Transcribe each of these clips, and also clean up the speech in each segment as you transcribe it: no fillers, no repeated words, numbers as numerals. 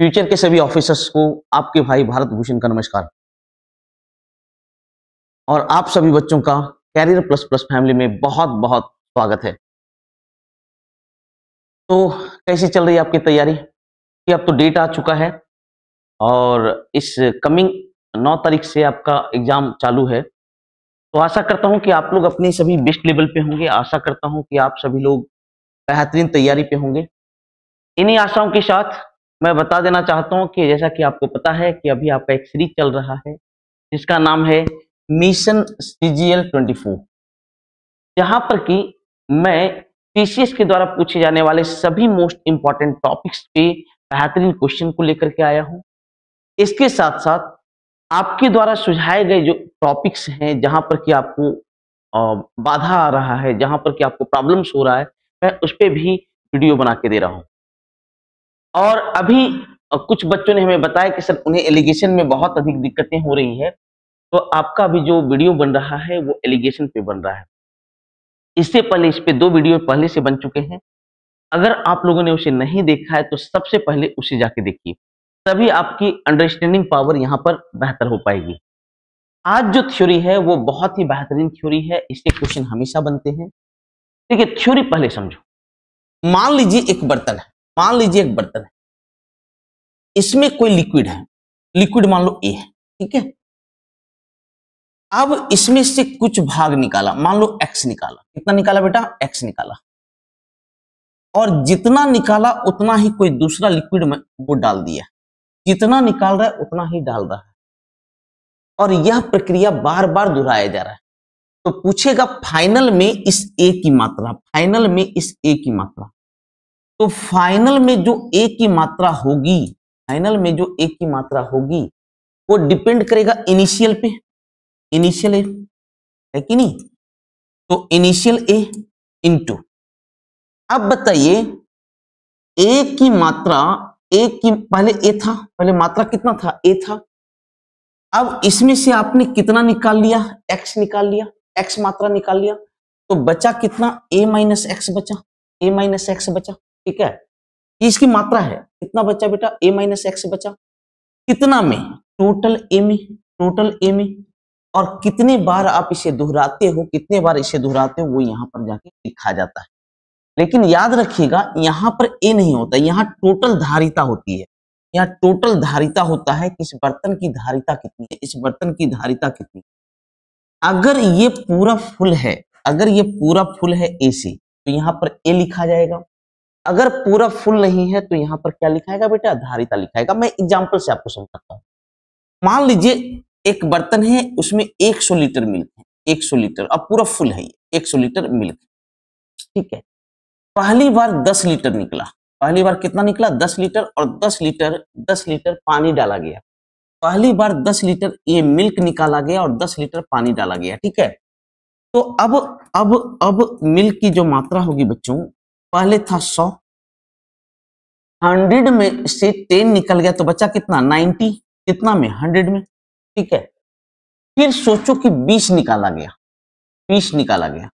Future के सभी officers को आपके भाई भारत भूषण का नमस्कार और आप सभी बच्चों का कैरियर प्लस प्लस फैमिली में बहुत बहुत स्वागत है। तो कैसी चल रही है आपकी तैयारी? कि अब तो डेट आ चुका है और इस कमिंग 9 तारीख से आपका एग्जाम चालू है। तो आशा करता हूं कि आप लोग अपने सभी बेस्ट लेवल पे होंगे। आशा करता हूं कि आप सभी लोग बेहतरीन तैयारी पे होंगे। इन्हीं आशाओं के साथ मैं बता देना चाहता हूं कि जैसा कि आपको पता है कि अभी आपका एक सीरीज चल रहा है जिसका नाम है मिशन CGL 24, जहां पर कि मैं TCS के द्वारा पूछे जाने वाले सभी मोस्ट इंपॉर्टेंट टॉपिक्स पे बेहतरीन क्वेश्चन को लेकर के आया हूं। इसके साथ साथ आपके द्वारा सुझाए गए जो टॉपिक्स हैं जहां पर कि आपको बाधा आ रहा है, जहां पर कि आपको प्रॉब्लम्स हो रहा है, मैं उस पर भी वीडियो बना के दे रहा हूं। और अभी कुछ बच्चों ने हमें बताया कि सर उन्हें एलिगेशन में बहुत अधिक दिक्कतें हो रही है, तो आपका भी जो वीडियो बन रहा है वो एलिगेशन पे बन रहा है। इससे पहले इस पे 2 वीडियो पहले से बन चुके हैं। अगर आप लोगों ने उसे नहीं देखा है तो सबसे पहले उसे जाके देखिए, तभी आपकी अंडरस्टैंडिंग पावर यहाँ पर बेहतर हो पाएगी। आज जो थ्योरी है वो बहुत ही बेहतरीन थ्योरी है, इसके क्वेश्चन हमेशा बनते हैं। ठीक है, थ्योरी पहले समझो। मान लीजिए एक बर्तन है, मान लीजिए एक बर्तन है, इसमें कोई लिक्विड है, लिक्विड मान लो ए है, ठीक है। अब इसमें से कुछ भाग निकाला, मान लो एक्स निकाला। कितना निकाला बेटा? एक्स निकाला। और जितना निकाला उतना ही कोई दूसरा लिक्विड में वो डाल दिया। जितना निकाल रहा है उतना ही डाल रहा है और यह प्रक्रिया बार बार दोहराया जा रहा है। तो पूछेगा फाइनल में इस ए की मात्रा, फाइनल में इस ए की मात्रा। तो फाइनल में जो ए की मात्रा होगी, फाइनल में जो ए की मात्रा होगी वो डिपेंड करेगा इनिशियल पे। इनिशियल ए है कि नहीं? तो इनिशियल ए इंटू, अब बताइए ए की मात्रा, ए की पहले ए था, पहले मात्रा कितना था? ए था। अब इसमें से आपने कितना निकाल लिया? एक्स निकाल लिया, एक्स मात्रा निकाल लिया। तो बचा कितना? ए माइनस एक्स बचा, ए माइनस एक्स बचा। ठीक है, इसकी मात्रा है। कितना बचा बेटा? ए माइनस एक्स बचा। कितना में? टोटल ए में, टोटल ए में। और कितने बार आप इसे दोहराते हो, कितने बार इसे दोहराते हो, वो यहां पर जाके लिखा जाता है। लेकिन याद रखिएगा यहां पर ए नहीं होता, यहां टोटल धारिता होती है। यहाँ टोटल धारिता होता है कि इस बर्तन की धारिता कितनी है, इस बर्तन की धारिता कितनी है। अगर ये पूरा फुल है, अगर ये पूरा फुल है ए से, तो यहाँ पर ए लिखा जाएगा। अगर पूरा फुल नहीं है तो यहाँ पर क्या लिखाएगा बेटा? धारिता लिखाएगा। मैं एग्जाम्पल से आपको समझाता हूँ। मान लीजिए एक बर्तन है, उसमें 100 लीटर मिल्क है, 100 लीटर, अब पूरा फुल है, 100 लीटर मिल्क। ठीक है, पहली बार 10 लीटर निकला। पहली बार कितना निकला? 10 लीटर। और 10 लीटर पानी डाला गया। पहली बार 10 लीटर ये मिल्क निकाला गया और 10 लीटर पानी डाला गया। ठीक है, तो अब मिल्क की जो मात्रा होगी बच्चों, पहले था 100, 100 में से 10 निकल गया तो बचा कितना? 90। कितना में? 100 में। ठीक है, फिर सोचो कि 20 निकाला गया, 20 निकाला गया।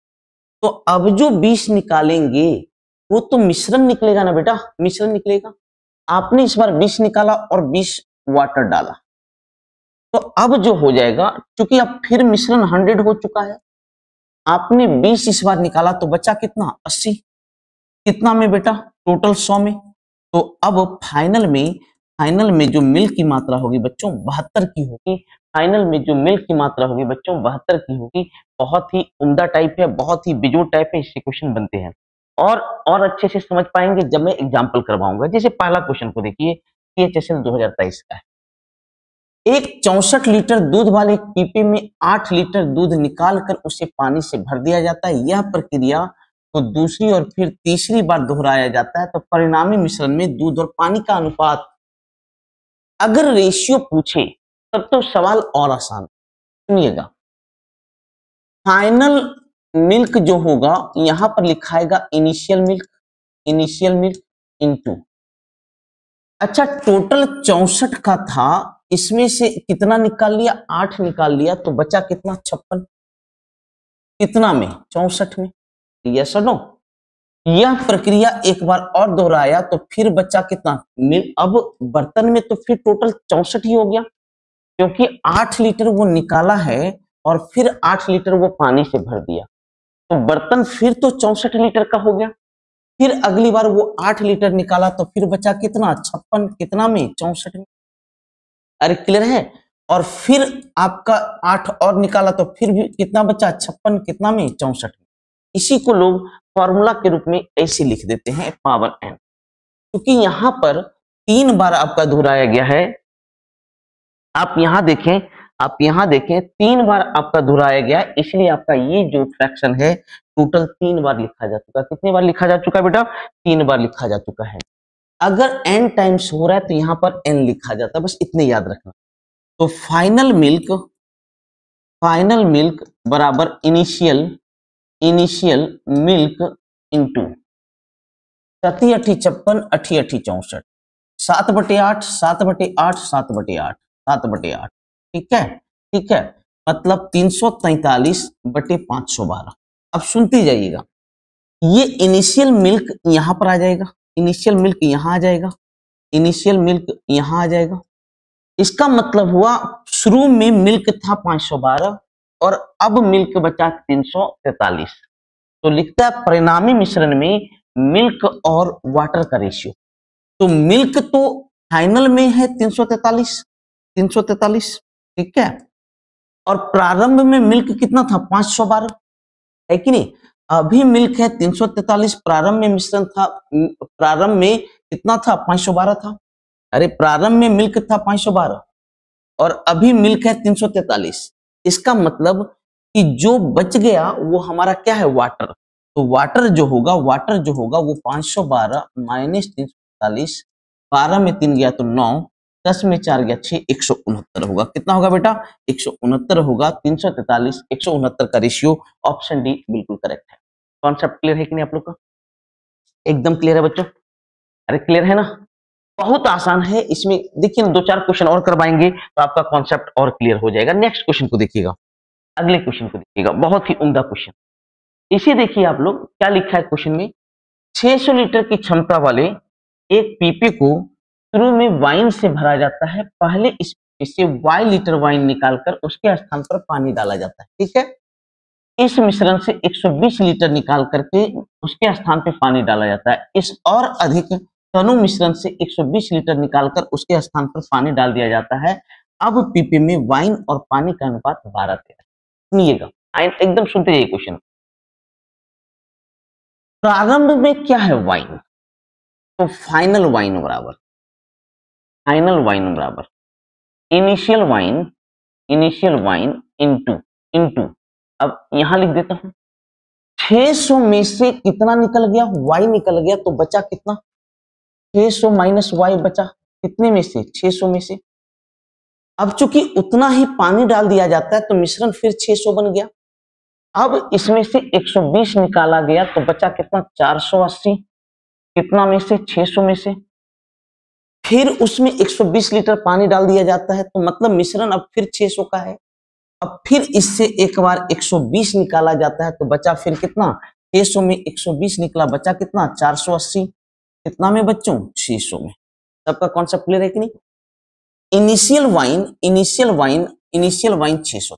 तो अब जो 20 निकालेंगे वो तो मिश्रण निकलेगा ना बेटा, मिश्रण निकलेगा। आपने इस बार 20 निकाला और 20 वाटर डाला, तो अब जो हो जाएगा, क्योंकि अब फिर मिश्रण 100 हो चुका है, आपने 20 इस बार निकाला तो बचा कितना? 80। कितना में बेटा? टोटल 100 में। तो अब फाइनल में जो मिल्क की मात्रा होगी बच्चों 72 की होगी। फाइनल में जो मिल्क की मात्रा होगी बच्चों 72 की होगी। बहुत ही उम्दा टाइप है, बहुत ही बेजोड़ टाइप है, इससे क्वेश्चन बनते हैं। और अच्छे से समझ पाएंगे जब मैं एग्जाम्पल करवाऊंगा। जैसे पहला क्वेश्चन को देखिए, CHSL 2023 का है। एक 64 लीटर दूध वाले पीपे में 8 लीटर दूध निकालकर उसे पानी से भर दिया जाता है। यह प्रक्रिया को दूसरी और फिर तीसरी बार दोहराया जाता है, तो परिणामी मिश्रण में दूध और पानी का अनुपात। अगर रेशियो पूछे तब तो सवाल और आसान। सुनिएगा, फाइनल मिल्क जो होगा यहां पर लिखाएगा इनिशियल मिल्क इनटू। अच्छा, टोटल 64 का था, इसमें से कितना निकाल लिया? 8 निकाल लिया, तो बचा कितना? 56। कितना में? 64 में। यस और नो? यह प्रक्रिया एक बार और दोहराया तो फिर बचा कितना अब बर्तन में तो फिर टोटल 64 ही हो गया, क्योंकि 8 लीटर वो निकाला है और फिर 8 लीटर वो पानी से भर दिया, तो बर्तन फिर तो 64 लीटर का हो गया। फिर अगली बार वो 8 लीटर निकाला तो फिर बचा कितना 56, कितना में 64 में। अरे क्लियर है। और फिर आपका 8 और निकाला तो फिर भी कितना बचा 56, कितना में 64 में। इसी को लोग फॉर्मूला के रूप में ऐसे लिख देते हैं पावर n, क्योंकि यहां पर 3 बार आपका दोहराया गया है। आप यहां देखें 3 बार आपका दोहराया गया, इसलिए आपका ये जो फ्रैक्शन है टोटल 3 बार लिखा जा चुका। कितनी बार लिखा जा चुका बेटा? 3 बार लिखा जा चुका है। अगर n टाइम्स हो रहा है तो यहां पर n लिखा जाता है, बस इतने याद रखना। तो फाइनल मिल्क बराबर इनिशियल मिल्क इंटू 7 अठी 56 8 अठी 64, 7/8 7/8 7/8 7/8। ठीक है, मतलब 343/512। अब सुनती जाइएगा, ये इनिशियल मिल्क यहां पर आ जाएगा, इनिशियल मिल्क यहां आ जाएगा, इनिशियल मिल्क यहां आ जाएगा। इसका मतलब हुआ शुरू में मिल्क था 512 और अब मिल्क बचा 343। तो लिखता है परिणामी मिश्रण में मिल्क और वाटर का रेशियो। तो मिल्क तो फाइनल में है 343, ठीक है, और प्रारंभ में मिल्क कितना था 512, है कि नहीं। अभी मिल्क है 343, प्रारंभ में मिश्रण था, प्रारंभ में कितना था 512 था। अरे प्रारंभ में मिल्क था 512 और अभी मिल्क है 343। इसका मतलब कि जो बच गया वो हमारा क्या है वाटर। तो वाटर जो होगा वो 512 माइनस 343, 12 में 3 गया तो 9, 10 में 4 गया 6, 169 होगा। कितना होगा बेटा? 169 होगा। 343 169 का रेशियो, ऑप्शन डी बिल्कुल करेक्ट है। कॉन्सेप्ट क्लियर है कि नहीं आप लोग का? एकदम क्लियर है बच्चों? अरे क्लियर है ना? बहुत आसान है। इसमें देखिए ना, 2-4 क्वेश्चन और करवाएंगे तो आपका कॉन्सेप्ट और क्लियर हो जाएगा। नेक्स्ट क्वेश्चन को देखिएगा, अगले क्वेश्चन को देखिएगा, बहुत ही उम्दा क्वेश्चन। इसे देखिए आप लोग, क्या लिखा है क्वेश्चन में, 600 लीटर की क्षमता वाले एक पीपे को शुरू में वाइन से भरा जाता है। पहले इससे y लीटर वाइन निकालकर उसके स्थान पर पानी डाला जाता है। ठीक है, इस मिश्रण से 120 लीटर निकाल करके उसके स्थान पर पानी डाला जाता है। इस और अधिक तनु मिश्रण से 120 लीटर निकालकर उसके स्थान पर पानी डाल दिया जाता है। अब पीपे में वाइन और पानी का अनुपात 12:13। सुनिएगा, एकदम सुनते जाइए क्वेश्चन। प्रारंभ में क्या है वाइन, तो फाइनल वाइन बराबर इनिशियल वाइन इनटू अब यहां लिख देता हूं 600 में से कितना निकल गया, y निकल गया, तो बचा कितना 600 माइनस y बचा कितने में से 600 में से। अब चूंकि उतना ही पानी डाल दिया जाता है तो मिश्रण फिर 600 बन गया। अब इसमें से 120 निकाला गया तो बचा कितना 480, कितना में से 600 में से। फिर उसमें 120 लीटर पानी डाल दिया जाता है तो मतलब मिश्रण अब फिर 600 का है। अब फिर इससे एक बार 120 निकाला जाता है तो बचा फिर कितना 600 में 120 निकला, बचा कितना 480, कितना में बच्चों 600 में। सबका कॉन्सेप्ट क्लियर है कि नहीं। इनिशियल वाइन 600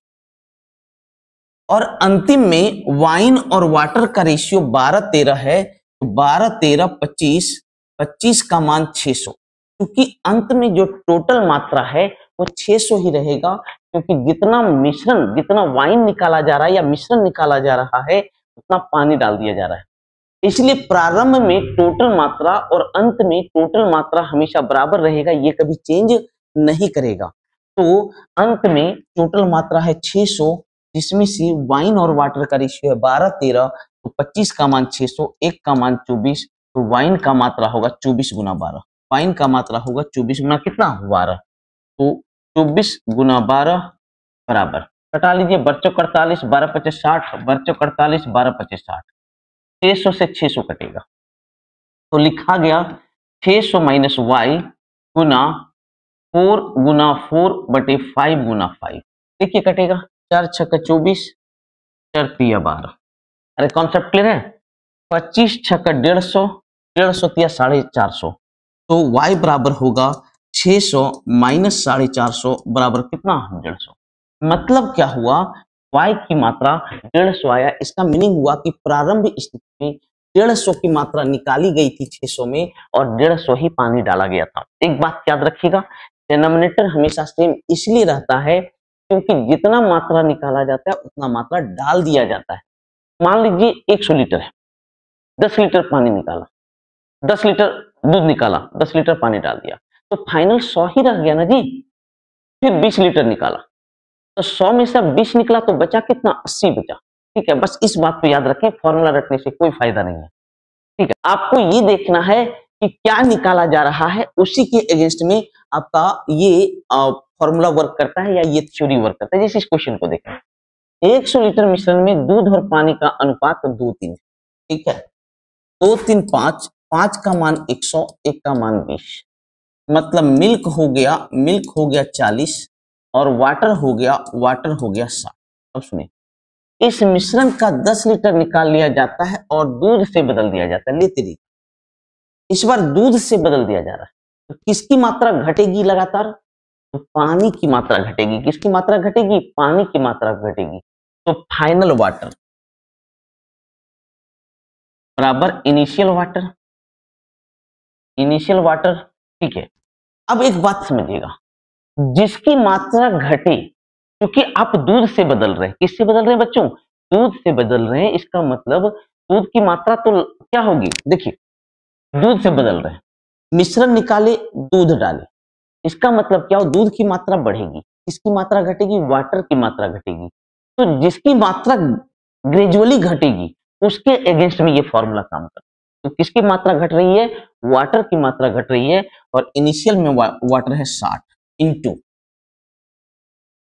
और अंतिम में वाइन और वाटर का रेशियो 12:13 है। तो 12:13 25, 25 का मान 600, क्योंकि अंत में जो टोटल मात्रा है वो 600 ही रहेगा, क्योंकि जितना वाइन निकाला जा रहा है या मिश्रण निकाला जा रहा है उतना पानी डाल दिया जा रहा है। इसलिए प्रारंभ में टोटल मात्रा और अंत में टोटल मात्रा हमेशा बराबर रहेगा, ये कभी चेंज नहीं करेगा। तो अंत में टोटल मात्रा है 600, जिसमें से वाइन और वाटर का रेशियो है 12:13, तो 25 का मान 600, 1 का मान 24, तो वाइन का मात्रा होगा 24 गुना 12, वाइन का मात्रा होगा 24 गुना कितना 12, तो 24 गुना 12 बराबर, कटा लीजिए, बच्चों 48, 12 25 60, बच्चों 48, 12 25 60, 600 से 600 कटेगा तो लिखा गया 600 माइनस वाई गुना 4 गुना 4 बटे 5 गुना 5। देखिए कटेगा 4 6 24, 4 3 12। अरे कॉन्सेप्ट क्लियर है? 25 छक्का 150, 150 तिया 450, तो y बराबर होगा 600 माइनस 450 बराबर कितना 150। मतलब क्या हुआ, y की मात्रा 150 आया। इसका मीनिंग हुआ कि प्रारंभ स्थिति में 150 की मात्रा निकाली गई थी 600 में और 150 ही पानी डाला गया था। एक बात याद रखिएगा, डिनोमिनेटर हमेशा सेम इसलिए रहता है क्योंकि जितना मात्रा निकाला जाता है उतना मात्रा डाल दिया जाता है। मान लीजिए 100 लीटर है, 10 लीटर पानी निकाला, 10 लीटर दूध निकाला, 10 लीटर पानी डाल दिया, तो फाइनल 100 ही रह गया ना जी। फिर 20 लीटर निकाला, तो 100 में से अब 20 निकला तो बचा कितना, 80 बचा। ठीक है, बस इस बात को याद रखें, फॉर्मूला रटने से कोई फायदा नहीं है। ठीक है, आपको ये देखना है कि क्या निकाला जा रहा है, उसी के अगेंस्ट में आपका ये फॉर्मूला वर्क करता है या ये थ्योरी वर्क करता है। जैसे इस क्वेश्चन को देखें, 100 लीटर मिश्रण में दूध और पानी का अनुपात 2:3। ठीक है, 2 3 5, 5 का मान 100, 1 का मान 20, मतलब मिल्क हो गया 40 और वाटर हो गया 60। अब सुनिए, इस मिश्रण का 10 लीटर निकाल लिया जाता है और दूध से बदल दिया जाता है। लेते रहिए, इस बार दूध से बदल दिया जा रहा है, तो किसकी मात्रा घटेगी लगातार, तो पानी की मात्रा घटेगी। किसकी मात्रा घटेगी, पानी की मात्रा घटेगी। तो फाइनल वाटर बराबर इनिशियल वाटर। ठीक है, अब एक बात समझिएगा, जिसकी मात्रा घटे, क्योंकि आप दूध से बदल रहे हैं, किससे बदल रहे हैं बच्चों, दूध से बदल रहे हैं, इसका मतलब दूध की मात्रा तो क्या होगी, देखिए दूध से बदल रहे हैं, मिश्रण निकाले दूध डाले, इसका मतलब क्या हो, दूध की मात्रा बढ़ेगी, किसकी मात्रा घटेगी, वाटर की मात्रा घटेगी। तो जिसकी मात्रा ग्रेजुअली घटेगी उसके अगेंस्ट में ये फॉर्मूला काम करता है। तो किसकी मात्रा घट रही है, वाटर की मात्रा घट रही है, और इनिशियल में वाटर है 60 इंटू।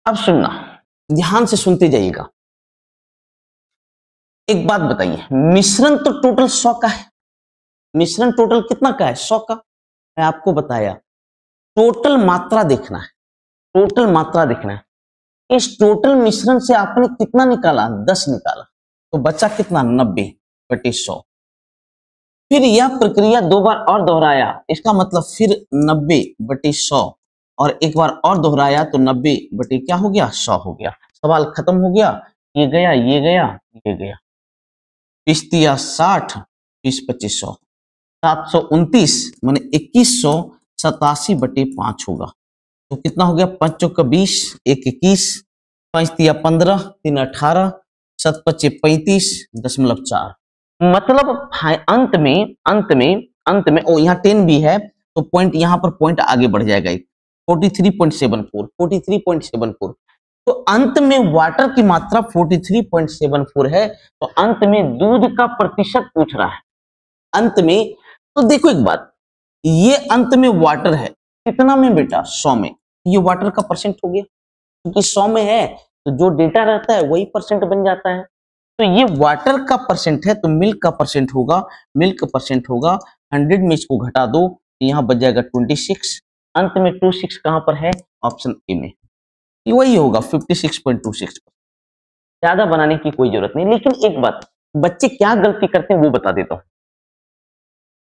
अब सुनना, ध्यान से सुनते जाइएगा। एक बात बताइए, मिश्रण तो टोटल 100 का है, मिश्रण टोटल कितना का है, 100 का। मैं आपको बताया, टोटल मात्रा देखना है, टोटल मात्रा देखना है। इस टोटल मिश्रण से आपने कितना निकाला, 10 निकाला, तो बचा कितना, 90/100। फिर यह प्रक्रिया 2 बार और दोहराया, इसका मतलब फिर 90/100, और एक बार और दोहराया तो 90 क्या हो गया, 100 हो गया। सवाल खत्म हो गया, ये गया ये गया ये गया। 60, 2500, 729 माने 2187/5 होगा। तो कितना हो गया, 5 चौका 20, 1 21, 5 तिया 15, 3 18, 7 पच्चे 35.4। मतलब अंत में ओ यहाँ 10 भी है, तो पॉइंट यहाँ पर पॉइंट आगे बढ़ जाएगा, 43.74। तो अंत में वाटर की मात्रा 43.74 है। तो अंत में दूध का प्रतिशत पूछ रहा है अंत में। तो देखो एक बात, ये अंत में वाटर है कितना में बेटा, 100 में, ये वाटर का परसेंट हो गया, क्योंकि 100 में है तो जो डेटा रहता है वही परसेंट बन जाता है। तो ये वाटर का परसेंट है, तो मिल्क का परसेंट होगा, 100 में इसको घटा दो, तो यहाँ बच जाएगा 26। अंत में 26 कहां पर है, ऑप्शन ए में, ये वही होगा 56.26। ज्यादा बनाने की कोई जरूरत नहीं। लेकिन एक बात, बच्चे क्या गलती करते हैं वो बता देता हूं।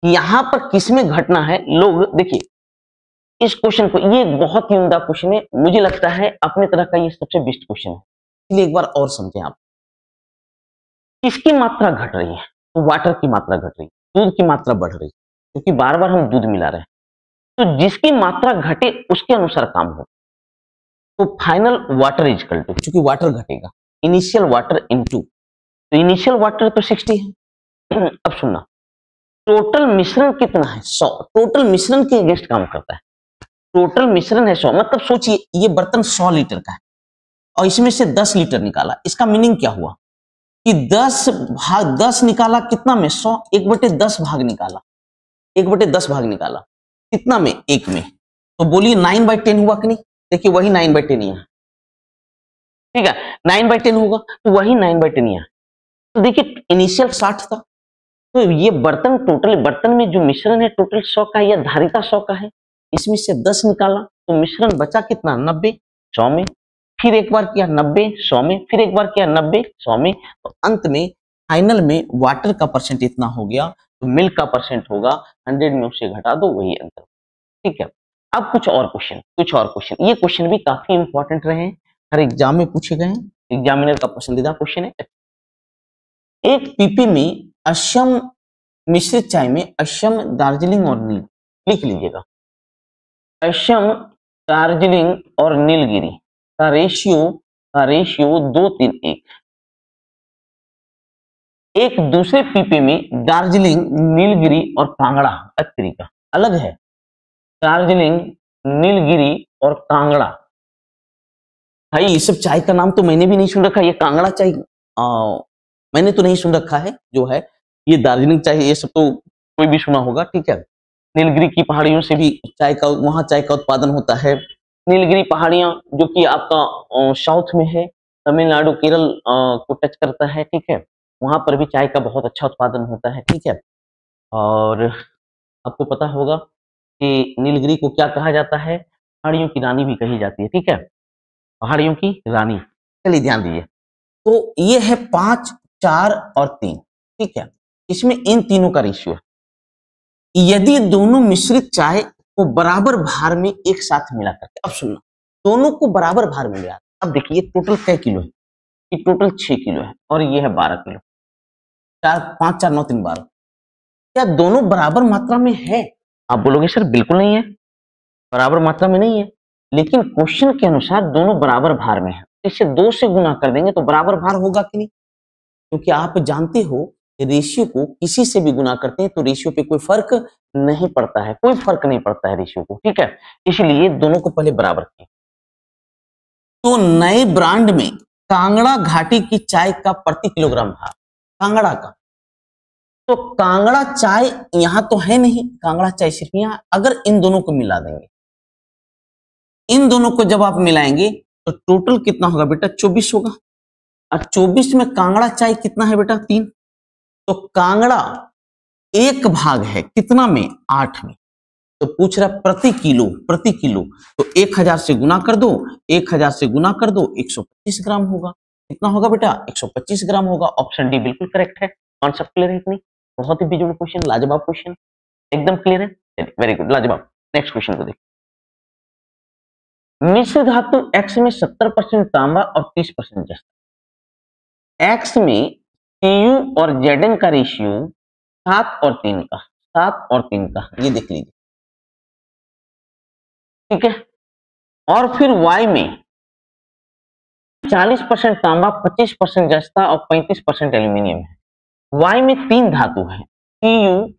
यहां पर किसमें घटना है, लोग देखिए इस क्वेश्चन को, ये बहुत ही उम्दा क्वेश्चन है, मुझे लगता है अपने तरह का ये सबसे बेस्ट क्वेश्चन है। इसलिए एक बार और समझें आप, किसकी मात्रा घट रही है, तो वाटर की मात्रा घट रही है, दूध की मात्रा बढ़ रही है, क्योंकि बार बार हम दूध मिला रहे हैं। तो जिसकी मात्रा घटे उसके अनुसार काम हो। तो फाइनल वाटर इजकल टू, क्योंकि वाटर घटेगा, इनिशियल वाटर इनटू, तो इनिशियल वाटर तो 60 है। अब सुनना, टोटल मिश्रण कितना है, 100। टोटल मिश्रण के अगेंस्ट काम करता है, टोटल मिश्रण है 100, मतलब सोचिए ये बर्तन 100 लीटर का है और इसमें से 10 लीटर निकाला। इसका मीनिंग क्या हुआ कि 10 निकाला कितना में, 100, 1/10 भाग निकाला, 1/10 भाग निकाला कितना में, 1 में। तो बोलिए 9/10 हुआ कि नहीं, देखिए वही 9/10 ही है। ठीक है, 9/10 होगा तो वही 9/10 ही है। तो देखिए इनिशियल 60 था, तो ये बर्तन टोटल, बर्तन में जो मिश्रण है टोटल 100 का है, या धारिता 100 का है, इसमें से 10 निकाला तो मिश्रण बचा कितना, 90, 100 में। फिर एक बार किया 90, 100 में, फिर एक बार किया 90, 100 में। तो अंत में फाइनल में वाटर का परसेंट इतना हो गया तो मिल्क का परसेंट होगा 100 में उससे घटा दो, वही आंसर। ठीक है, अब कुछ और क्वेश्चन, ये क्वेश्चन भी काफी इंपॉर्टेंट रहे हैं, हर एग्जाम में पूछे गए हैं, एग्जामिनर का पसंदीदा क्वेश्चन है। एक पीपी में असम मिश्रित चाय में असम, दार्जिलिंग और नील, लिख लीजिएगा, असम, दार्जिलिंग और नीलगिरी का रेशियो 2:3:1। एक दूसरे पीपे में दार्जिलिंग, नीलगिरी और कांगड़ा, तरीका अलग है, दार्जिलिंग, नीलगिरी और कांगड़ा। भाई ये सब चाय का नाम तो मैंने भी नहीं सुन रखा, ये कांगड़ा चाय मैंने तो नहीं सुन रखा है, जो है ये दार्जिलिंग चाय, ये सब तो कोई भी सुना होगा। ठीक है, नीलगिरी की पहाड़ियों से भी चाय का, वहां चाय का उत्पादन होता है। नीलगिरी पहाड़ियां जो कि आपका साउथ में है, तमिलनाडु, केरल को टच करता है। ठीक है, वहां पर भी चाय का बहुत अच्छा उत्पादन होता है। ठीक है, और आपको पता होगा कि नीलगिरी को क्या कहा जाता है, पहाड़ियों की रानी भी कही जाती है। ठीक है, पहाड़ियों की रानी। चलिए ध्यान दीजिए, तो ये है 5, 4 और 3। ठीक है, इसमें इन तीनों का रेशियो है। यदि दोनों मिश्रित चाय को बराबर भार में एक साथ मिला करके, अब सुनना, दोनों को बराबर भार में लिया, अब देखिए टोटल कै किलो है, ये टोटल 6 किलो है और ये है 12 किलो, 4, 5, 4, 9, 3, 12। क्या दोनों बराबर मात्रा में है? आप बोलोगे सर बिल्कुल नहीं है, बराबर मात्रा में नहीं है, लेकिन क्वेश्चन के अनुसार दोनों बराबर भार में है। इसे 2 से गुना कर देंगे तो बराबर भार होगा कि नहीं, क्योंकि आप जानते हो रेशियो को किसी से भी गुना करते हैं तो रेशियो पे कोई फर्क नहीं पड़ता है, कोई फर्क नहीं पड़ता है रेशियो को। ठीक है, इसलिए दोनों को पहले बराबर किए। तो नए ब्रांड में कांगड़ा घाटी की चाय का प्रति किलोग्राम भाव, कांगड़ा का, तो कांगड़ा चाय यहां तो है नहीं, कांगड़ा चाय सिर्फ यहां, अगर इन दोनों को मिला देंगे, इन दोनों को जब आप मिलाएंगे तो टोटल कितना होगा बेटा, 24 होगा। और 24 में कांगड़ा चाय कितना है बेटा, 3, तो कांगड़ा एक भाग है कितना में, 8 में। तो पूछ रहा प्रति किलो, तो 1000 से गुना कर दो, 1000 से गुना कर दो, 125 ग्राम होगा। कितना होगा बेटा, 125 ग्राम होगा। ऑप्शन डी बिल्कुल करेक्ट है। कॉन्सेप्ट क्लियर है इतनी, बहुत ही बिजोड़ क्वेश्चन, लाजवाब क्वेश्चन, एकदम क्लियर है, वेरी गुड, लाजवाब। नेक्स्ट क्वेश्चन को देखिए, मिश्र धातु एक्स में 70% तांबा और 30% जस्ता, एक्स में Cu और Zn का रेशियो 7 और 3 का, 7 और 3 का, ये देख लीजिए। ठीक है, और फिर Y में 40% तांबा, 25% जस्ता और 35% एल्यूमिनियम है। Y में 3 धातु है, Cu,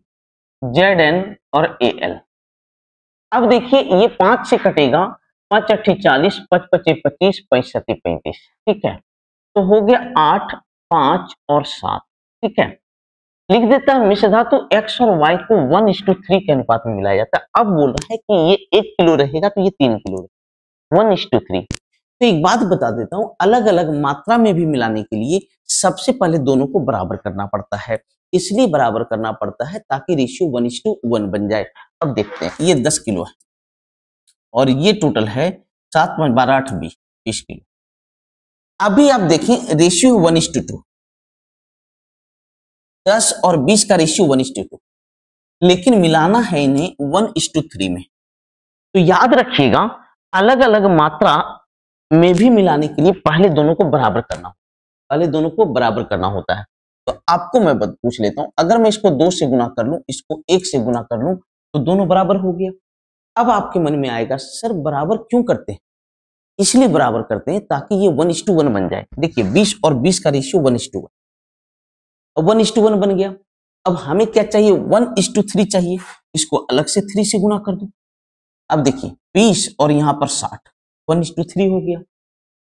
Zn और Al। अब देखिए ये 5 से कटेगा, 5 8 40, 5 5 25, 5 7 35। ठीक है, तो हो गया 8, 5 और 7। ठीक है, लिख देता है मिश्र धातु X और Y को 1:3 के अनुपात में मिलाया जाता है। अब बोल रहा है कि ये 1 किलो रहेगा तो ये 3 किलो रहेगा, 1:3। तो एक बात बता देता हूं, अलग अलग मात्रा में भी मिलाने के लिए सबसे पहले दोनों को बराबर करना पड़ता है, इसलिए बराबर करना पड़ता है ताकि रेशियो 1:1 बन जाए। अब देखते हैं, ये 10 किलो है और ये टोटल है 7, 5, 12, 8, 20, 20 किलो। अभी आप देखें रेशियो 1:2, 10 और 20 का रेशियो 1:2, लेकिन मिलाना है इन्हें 1:3 में। तो याद रखिएगा, अलग अलग मात्रा में भी मिलाने के लिए पहले दोनों को बराबर करना, पहले दोनों को बराबर करना होता है। तो आपको मैं पूछ लेता हूं, अगर मैं इसको 2 से गुना कर लूं, इसको 1 से गुना कर लूं, तो दोनों बराबर हो गया। अब आपके मन में आएगा सर बराबर क्यों करते हैं? इसलिए बराबर करते हैं ताकि ये 1:1 बन जाए। देखिए 20 और 20 का रेशियो 1:1, 1:1 बन गया। अब हमें क्या चाहिए, 1:3 चाहिए, इसको अलग से 3 से गुना कर दो। अब देखिए 20 और यहां पर 60, 1:3 हो गया।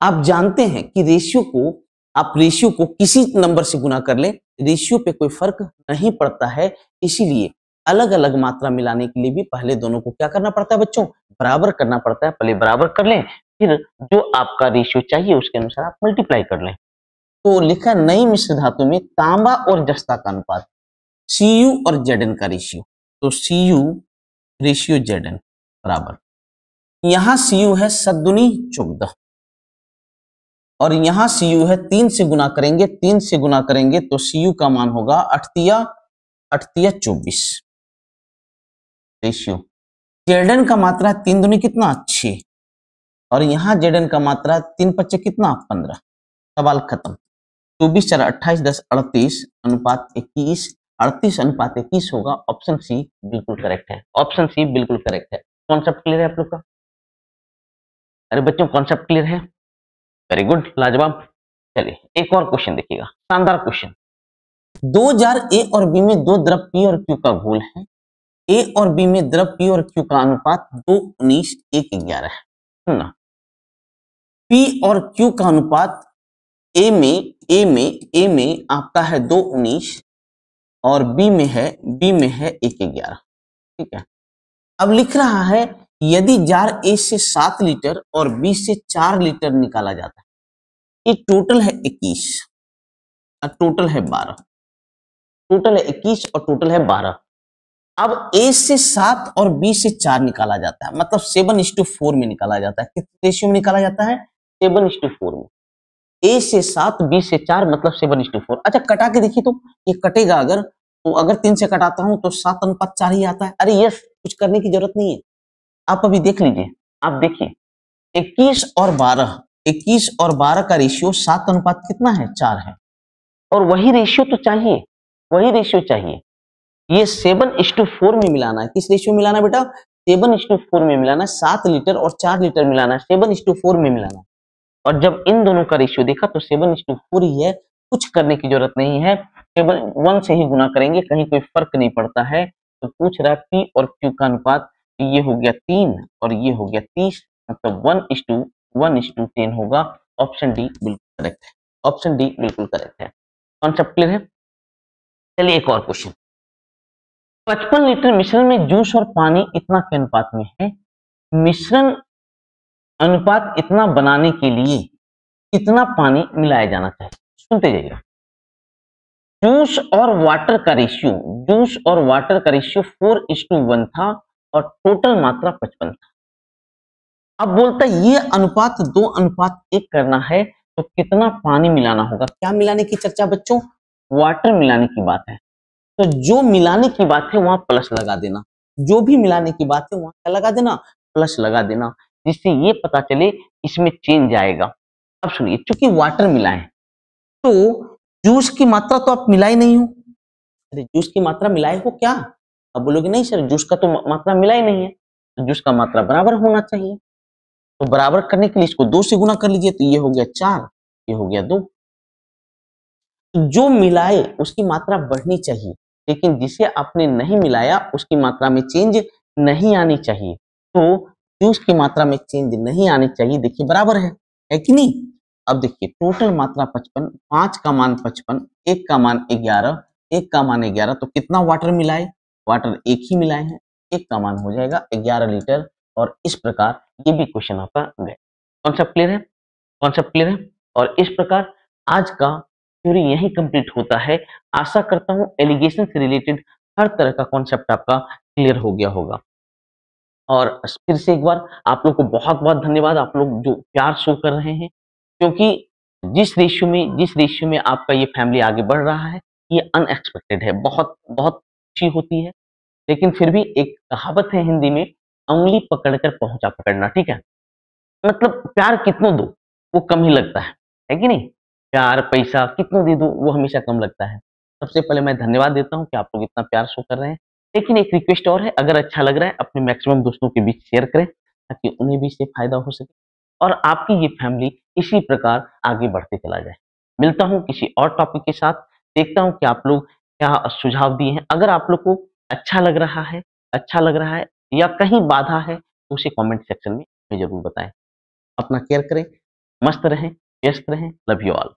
आप जानते हैं कि आप रेशियो को किसी नंबर से गुना कर ले, रेशियो पे कोई फर्क नहीं पड़ता है, इसीलिए अलग अलग मात्रा मिलाने के लिए भी पहले दोनों को क्या करना पड़ता है बच्चों, बराबर करना पड़ता है। पहले बराबर कर लें, फिर जो आपका रेशियो चाहिए उसके अनुसार आप मल्टीप्लाई कर लें। तो लिखा नई मिश्र धातु में तांबा और जस्ता का अनुपात, Cu और Zn का रेशियो, तो Cu रेशियो Zn बराबर, यहां Cu है 7×2 14, और यहाँ सी यू है, 3 से गुना करेंगे, 3 से गुना करेंगे तो सी यू का मान होगा 8 24 रेशियो। जेडन का मात्रा 3 दूनी कितना 6 और यहाँ जेडन का मात्रा 3 पच्चे कितना 15। सवाल खत्म। 24 4 28 10 38 अनुपात 21, 38 अनुपात 21 होगा। ऑप्शन सी बिल्कुल करेक्ट है, ऑप्शन सी बिल्कुल करेक्ट है। कॉन्सेप्ट क्लियर है आप लोग का? अरे बच्चों कॉन्सेप्ट क्लियर है? वेरी गुड, लाजवाब। चलिए एक और क्वेश्चन देखिएगा, शानदार क्वेश्चन। 2000 ए और बी में दो द्रव पी और क्यू का घोल है। ए और बी में द्रव पी और क्यू का अनुपात 2 19 1 11 है। सुनना, पी और क्यू का अनुपात ए में आपका है 2 19 और बी में है 1 11। ठीक है, अब लिख रहा है यदि जार ए से 7 लीटर और बी से 4 लीटर निकाला जाता है, ये टोटल है 21 और टोटल है 12, टोटल है 21 और टोटल है 12। अब ए से 7 और बी से 4 निकाला जाता है, मतलब 7:4 में निकाला जाता है। किस रेशियो में निकाला जाता है? 7:4 में। ए से 7 बी से 4 मतलब 7:4। अच्छा कटा के देखिए तो ये कटेगा अगर, तो अगर 3 से कटाता हूं तो 7 अनुपात 4 ही आता है। अरे यस, कुछ करने की जरूरत नहीं है, आप अभी देख लीजिए। आप देखिए 21 और 12 का रेशियो 7 अनुपात कितना है 4 है, और वही रेशियो तो चाहिए, वही रेशियो चाहिए। ये 7:4 में मिलाना है। किस रेशियो में मिलाना है बेटा? 7:4 में मिलाना है। 7 लीटर और 4 लीटर मिलाना है, 7:4 में मिलाना है। और जब इन दोनों का रेशियो देखा तो 7:4 ही है, कुछ करने की जरूरत नहीं है, केवल 1 से ही गुना करेंगे, कहीं कोई फर्क नहीं पड़ता है। तो पूछ रहा है पी और क्यू का अनुपात, ये हो गया 3 और ये हो गया 30, मतलब 1:10 होगा। ऑप्शन डी बिल्कुल करेक्ट है, ऑप्शन डी बिल्कुल करेक्ट है। कॉन्सेप्ट क्लियर है? चलिए एक और क्वेश्चन। 55 लीटर मिश्रण में जूस और पानी इतना के अनुपात में है, मिश्रण अनुपात इतना बनाने के लिए कितना पानी मिलाया जाना चाहिए? सुनते जाइए। जूस और वाटर का रेशियो, जूस और वाटर का रेशियो 4:1 था और टोटल मात्रा 55 था। अब बोलता है ये अनुपात 2:1 करना है तो कितना पानी मिलाना होगा? क्या मिलाने की चर्चा बच्चों? वाटर मिलाने की बात है। तो जो मिलाने की बात है वहां प्लस लगा देना, जो भी मिलाने की बात है वहां क्या लगा देना? प्लस लगा देना, जिससे ये पता चले इसमें चेंज आएगा। अब सुनिए, चूंकि वाटर मिलाए तो जूस की मात्रा तो आप मिलाए नहीं हो। अरे जूस की मात्रा मिलाए हो क्या? अब बोलोगे नहीं सर जूस का तो मात्रा मिला ही नहीं है, तो जूस का मात्रा बराबर होना चाहिए। तो बराबर करने के लिए इसको 2 से गुना कर लीजिए, तो ये हो गया 4, ये हो गया 2। जो मिलाए उसकी मात्रा बढ़नी चाहिए, लेकिन जिसे आपने नहीं मिलाया उसकी मात्रा में चेंज नहीं आनी चाहिए। तो जूस की मात्रा में चेंज नहीं आनी चाहिए। देखिए बराबर है कि नहीं? अब देखिए टोटल मात्रा 55, 5 का मान 55, 1 का मान 11, 1 का मान 11, तो कितना वाटर मिलाए? वाटर 1 ही मिलाए हैं, 1 का मान हो जाएगा 11 लीटर। और इस प्रकार ये भी क्वेश्चन आपका गया। कॉन्सेप्ट क्लियर है? कॉन्सेप्ट क्लियर है? और इस प्रकार आज का थ्योरी यही कंप्लीट होता है। आशा करता हूं एलिगेशन से रिलेटेड हर तरह का कॉन्सेप्ट आपका क्लियर हो गया होगा। और फिर से एक बार आप लोग को बहुत बहुत धन्यवाद, आप लोग जो प्यार शो कर रहे हैं, क्योंकि जिस रेशियो में आपका ये फैमिली आगे बढ़ रहा है ये अनएक्सपेक्टेड है। बहुत बहुत खुशी होती है, लेकिन फिर भी एक कहावत है हिंदी में, उंगली पकड़कर पहुंचा पकड़ना। ठीक है, मतलब प्यार कितना दो वो कम ही लगता है कि नहीं? प्यार पैसा कितना दे दो वो हमेशा कम लगता है। सबसे पहले मैं धन्यवाद देता हूं कि आप लोग इतना प्यार शो कर रहे हैं। लेकिन एक रिक्वेस्ट और है, अगर अच्छा लग रहा है अपने मैक्सिमम दोस्तों के बीच शेयर करें ताकि उन्हें भी इससे फायदा हो सके और आपकी ये फैमिली इसी प्रकार आगे बढ़ते चला जाए। मिलता हूं किसी और टॉपिक के साथ, देखता हूं कि आप लोग क्या सुझाव दिए हैं। अगर आप लोग को अच्छा लग रहा है या कहीं बाधा है तो उसे कमेंट सेक्शन में जरूर बताएं। अपना केयर करें, मस्त रहें, व्यस्त रहें। Love you all.